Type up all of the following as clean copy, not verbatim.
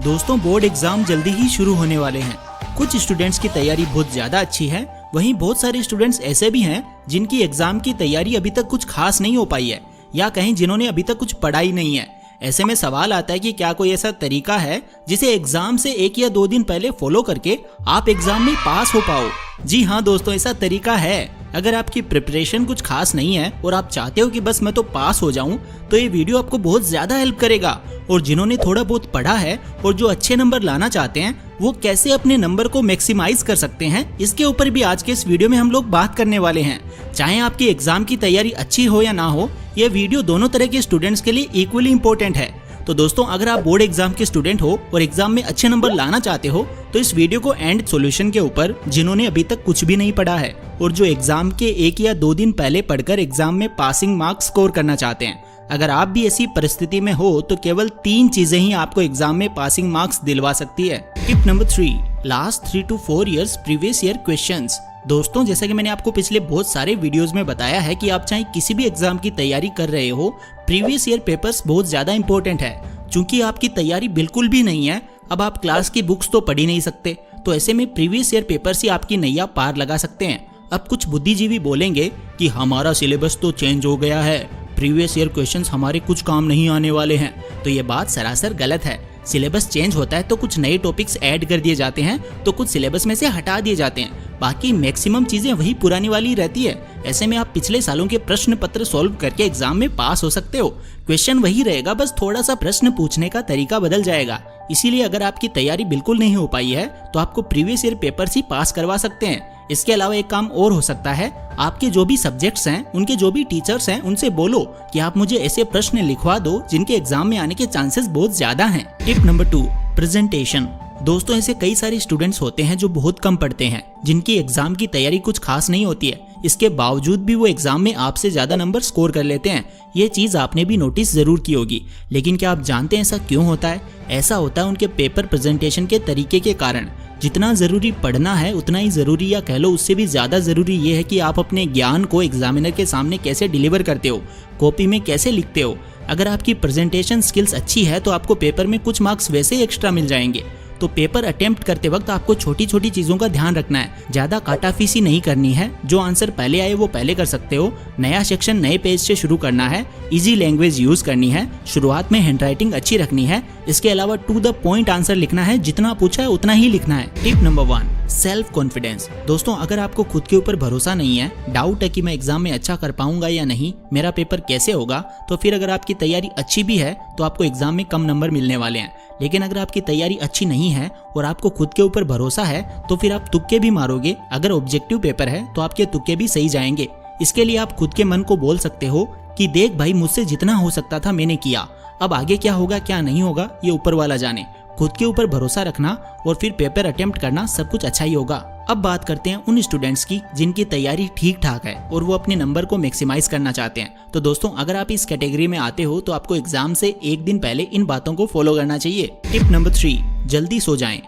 दोस्तों board exam जल्दी ही शुरू होने वाले हैं। कुछ स्टूडेंट्स की तैयारी बहुत ज्यादा अच्छी है, वहीं बहुत सारे स्टूडेंट्स ऐसे भी हैं जिनकी एग्जाम की तैयारी अभी तक कुछ खास नहीं हो पाई है, या कहीं जिन्होंने अभी तक कुछ पढ़ा ही नहीं है। ऐसे में सवाल आता है कि क्या कोई ऐसा तरीका है जिसे एग्जाम से 1 या 2 दिन पहले फॉलो करके आप एग्जाम में पास हो पाओ। जी हाँ दोस्तों, ऐसा तरीका है। अगर आपकी प्रिपरेशन कुछ खास नहीं है और आप चाहते हो कि बस मैं तो पास हो जाऊं, तो ये वीडियो आपको बहुत ज्यादा हेल्प करेगा। और जिन्होंने थोड़ा बहुत पढ़ा है और जो अच्छे नंबर लाना चाहते हैं, वो कैसे अपने नंबर को मैक्सिमाइज कर सकते हैं, इसके ऊपर भी आज के इस वीडियो में हम लोग बात करने वाले हैं। चाहे आपकी एग्जाम की तैयारी अच्छी हो या ना हो, यह वीडियो दोनों तरह के स्टूडेंट्स के लिए इक्वली इम्पोर्टेंट है। तो दोस्तों, अगर आप बोर्ड एग्जाम के स्टूडेंट हो और एग्जाम में अच्छे नंबर लाना चाहते हो, तो इस वीडियो को एंड सॉल्यूशन के ऊपर जिन्होंने अभी तक कुछ भी नहीं पढ़ा है और जो एग्जाम के 1 या 2 दिन पहले पढ़कर एग्जाम में पासिंग मार्क्स स्कोर करना चाहते हैं। अगर आप भी ऐसी परिस्थिति में हो तो केवल 3 चीजें ही आपको एग्जाम में पासिंग मार्क्स दिलवा सकती है। Tip number 3, last 3 to 4 years previous year questions. दोस्तों, जैसा कि मैंने आपको पिछले बहुत सारे वीडियोस में बताया है कि आप चाहे किसी भी एग्जाम की तैयारी कर रहे हो, प्रीवियस ईयर पेपर्स बहुत ज्यादा इंपॉर्टेंट है। चूंकि आपकी तैयारी बिल्कुल भी नहीं है, अब आप क्लास की बुक्स तो पढ़ ही नहीं सकते, तो ऐसे में प्रीवियस ईयर पेपर्स ही आपकी नैया पार लगा सकते हैं। अब कुछ बुद्धिजीवी बोलेंगे कि हमारा सिलेबस तो चेंज हो गया है, प्रीवियस ईयर क्वेश्चंस हमारे कुछ काम नहीं आने वाले हैं। तो ये बात सरासर गलत है। सिलेबस चेंज होता है तो कुछ नए टॉपिक्स ऐड कर दिए जाते हैं, तो कुछ सिलेबस में से हटा दिए जाते हैं, बाकी मैक्सिमम चीजें वही पुरानी वाली रहती है। ऐसे में आप पिछले सालों के प्रश्न पत्र सॉल्व करके एग्जाम में पास हो सकते हो। क्वेश्चन वही रहेगा, बस थोड़ा सा प्रश्न पूछने का तरीका बदल जाएगा। इसीलिए अगर आपकी तैयारी बिल्कुल नहीं हो पाई है, तो आपको प्रीवियस ईयर पेपर्स ही पास करवा सकते हैं। इसके अलावा एक काम और हो सकता है, आपके जो भी सब्जेक्ट्स हैं, उनके जो भी टीचर्स हैं, उनसे बोलो कि आप मुझे ऐसे प्रश्न लिखवा दो जिनके एग्जाम में आने के चांसेस बहुत ज्यादा हैं। Tip number 2, presentation. दोस्तों, ऐसे कई सारे स्टूडेंट्स होते हैं जो बहुत कम पढ़ते हैं, जिनकी एग्जाम की तैयारी कुछ खास नहीं होती है। इसके बावजूद भी वो एग्जाम में आपसे ज्यादा नंबर स्कोर कर लेते हैं। ये चीज आपने भी नोटिस जरूर की होगी, लेकिन क्या आप जानते हैं ऐसा क्यों होता है? ऐसा होता है उनके पेपर प्रेजेंटेशन के तरीके के कारण। जितना जरूरी पढ़ना है उतना ही जरूरी, या कह लो उससे भी ज्यादा जरूरी ये है कि आप अपने ज्ञान को एग्जामिनर के सामने कैसे डिलीवर करते हो, कॉपी में कैसे लिखते हो। अगर आपकी प्रेजेंटेशन स्किल्स अच्छी है तो आपको पेपर में कुछ मार्क्स वैसे ही एक्स्ट्रा मिल जाएंगे। तो पेपर अटेम्प्ट करते वक्त आपको छोटी छोटी चीजों का ध्यान रखना है, ज्यादा काटाफीसी नहीं करनी है। जो आंसर पहले आए वो पहले कर सकते हो, नया सेक्शन नए पेज से शुरू करना है, इजी लैंग्वेज यूज करनी है, शुरुआत में हैंडराइटिंग अच्छी रखनी है। इसके अलावा टू द पॉइंट आंसर लिखना है, जितना पूछा है उतना ही लिखना है। Tip number 1, self confidence. दोस्तों, अगर आपको खुद के ऊपर भरोसा नहीं है, डाउट है कि मैं एग्जाम में अच्छा कर पाऊंगा या नहीं, मेरा पेपर कैसे होगा, तो फिर अगर आपकी तैयारी अच्छी भी है तो आपको एग्जाम में कम नंबर मिलने वाले हैं। लेकिन अगर आपकी तैयारी अच्छी नहीं है और आपको खुद के ऊपर भरोसा है, तो फिर आप तुक्के भी मारोगे। अगर ऑब्जेक्टिव पेपर है तो आपके तुक्के भी सही जाएंगे। इसके लिए आप खुद के मन को बोल सकते हो कि देख भाई, मुझसे जितना हो सकता था मैंने किया, अब आगे क्या होगा क्या नहीं होगा ये ऊपर वाला जाने। खुद के ऊपर भरोसा रखना और फिर पेपर अटेम्प्ट करना, सब कुछ अच्छा ही होगा। अब बात करते हैं उन स्टूडेंट्स की जिनकी तैयारी ठीक ठाक है और वो अपने नंबर को मैक्सिमाइज करना चाहते हैं। तो दोस्तों, अगर आप इस कैटेगरी में आते हो तो आपको एग्जाम से 1 दिन पहले इन बातों को फॉलो करना चाहिए। टिप नंबर 3, जल्दी सो जाएं।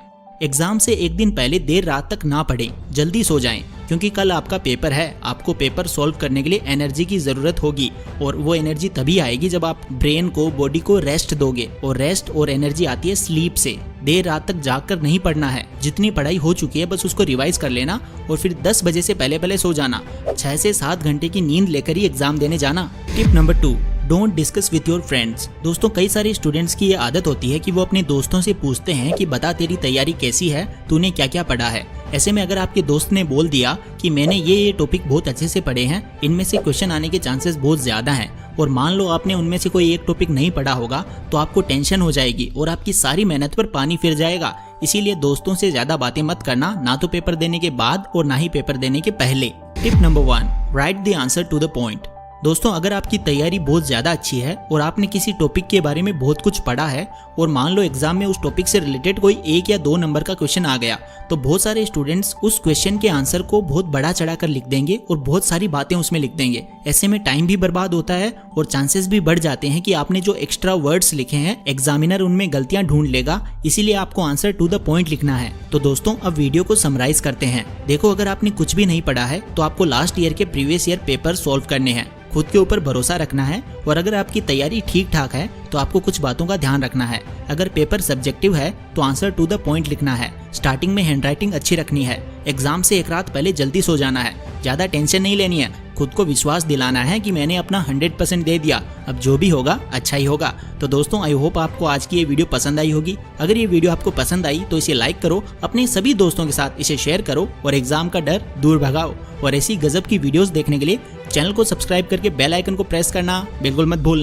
एग्जाम से 1 दिन पहले देर रात तक ना पढ़ें, जल्दी सो जाएं, क्योंकि कल आपका पेपर है। आपको पेपर सॉल्व करने के लिए एनर्जी की जरूरत होगी, और वो एनर्जी तभी आएगी जब आप ब्रेन को, बॉडी को रेस्ट दोगे, और रेस्ट और एनर्जी आती है स्लीप से। देर रात तक जागकर नहीं पढ़ना है, जितनी पढ़ाई हो चुकी है बस उसको रिवाइज कर लेना और फिर 10 बजे से पहले सो जाना। 6 से 7 घंटे की नींद लेकर ही एग्जाम देने जाना। Tip number 2, don't discuss with your friends. दोस्तों, कई सारे स्टूडेंट्स की ये आदत होती है कि वो अपने दोस्तों से पूछते हैं कि बता तेरी तैयारी कैसी है, तूने क्या क्या पढ़ा है। ऐसे में अगर आपके दोस्त ने बोल दिया कि मैंने ये टॉपिक बहुत अच्छे से पढ़े हैं, इनमें से क्वेश्चन आने के चांसेस बहुत ज्यादा हैं, और मान लो आपने उनमें से कोई एक टॉपिक नहीं पढ़ा होगा, तो आपको टेंशन हो जाएगी और आपकी सारी मेहनत पर पानी फिर जाएगा। इसीलिए दोस्तों से ज्यादा बातें मत करना, ना तो पेपर देने के बाद और ना ही पेपर देने के पहले। Tip number 1, write the answer to the point. दोस्तों, अगर आपकी तैयारी बहुत ज्यादा अच्छी है और आपने किसी टॉपिक के बारे में बहुत कुछ पढ़ा है, और मान लो एग्जाम में उस टॉपिक से रिलेटेड कोई 1 या 2 नंबर का क्वेश्चन आ गया, तो बहुत सारे स्टूडेंट्स उस क्वेश्चन के आंसर को बहुत बड़ा चढ़ा कर लिख देंगे और बहुत सारी बातें उसमें लिख देंगे। ऐसे में टाइम भी बर्बाद होता है और चांसेस भी बढ़ जाते हैं कि आपने जो एक्स्ट्रा वर्ड्स लिखे हैं, एग्जामिनर उनमें गलतियां ढूंढ लेगा। इसीलिए आपको आंसर टू द पॉइंट लिखना है। तो दोस्तों, अब वीडियो को समराइज करते हैं। देखो, अगर आपने कुछ भी नहीं पढ़ा है तो आपको लास्ट ईयर के प्रीवियस ईयर पेपर सॉल्व करने हैं। खुद के ऊपर भरोसा रखना है और अगर आपकी तैयारी ठीक ठाक है तो आपको कुछ बातों का ध्यान रखना है। अगर पेपर सब्जेक्टिव है तो आंसर टू द पॉइंट लिखना है। स्टार्टिंग में हैंडराइटिंग अच्छी रखनी है। एग्जाम से एक रात पहले जल्दी सो जाना है। ज़्यादा टेंशन नहीं लेनी है। खुद को विश्वास दिलाना है कि मैंने अपना 100% दे दिया, अब जो भी होगा अच्छा ही होगा। तो दोस्तों, आई होप आपको आज की ये वीडियो पसंद आई होगी। अगर ये वीडियो आपको पसंद आई तो इसे लाइक करो, अपने सभी दोस्तों के साथ इसे शेयर करो और एग्जाम का डर दूर भगाओ। और ऐसी गजब की वीडियोस देखने के लिए चैनल को सब्सक्राइब करके बेल आइकन को प्रेस करना बिल्कुल मत भूलना।